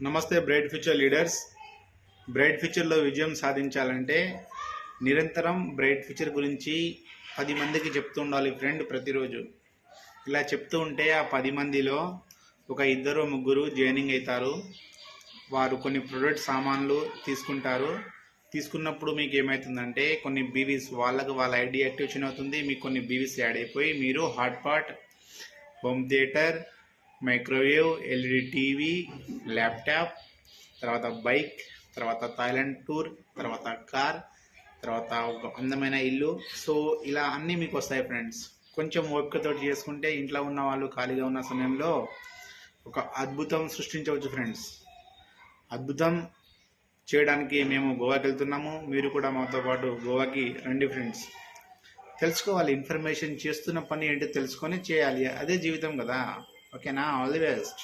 నమస్తే bright future leaders. Bright ఫ్యూచర్లో విజయం సాధించాలంటే నిరంతరం బ్రైట్ ఫ్యూచర్ గురించి 10 మందికి చెప్తూ ఉండాలి ఫ్రెండ్. ప్రతిరోజు ఇలా చెప్తూ ఉంటే ఆ 10 మందిలో ఒక 2-3 జాయినింగ్ అవుతారు. వారు కొన్ని ప్రొడక్ట్ సామాన్లు తీసుకుంటారు. తీసుకున్నప్పుడు మీకు ఏమవుతుందంటే కొన్ని బీవీస్ వాళ్ళ ఐడి యాక్టివేషన్ అవుతుంది. మీకు కొన్ని బీవీస్ యాడ్ అయిపోయి మీరు hot pot, home theatre, microwave, LED TV, laptop, తర్వాత బైక్, తర్వాత థాయిలాండ్ టూర్, తర్వాత కార్, తర్వాత ఒక అందమైన ఇల్లు. సో ఇలా అన్నీ మీకు వస్తాయి ఫ్రెండ్స్. కొంచెం ఓపికతో చేసుకుంటే ఇంట్లో ఉన్న వాళ్ళు ఖాళీగా ఉన్న సమయంలో ఒక అద్భుతం సృష్టించవచ్చు ఫ్రెండ్స్. అద్భుతం చేయడానికి మేము గోవాకి వెళ్తున్నాము. మీరు కూడా మాతో పాటు గోవాకి రండి ఫ్రెండ్స్. తెలుసుకోవాలి, ఇన్ఫర్మేషన్ చేస్తున్న పని ఏంటో తెలుసుకొని చేయాలి. అదే జీవితం కదా. ఓకేనా? All the best.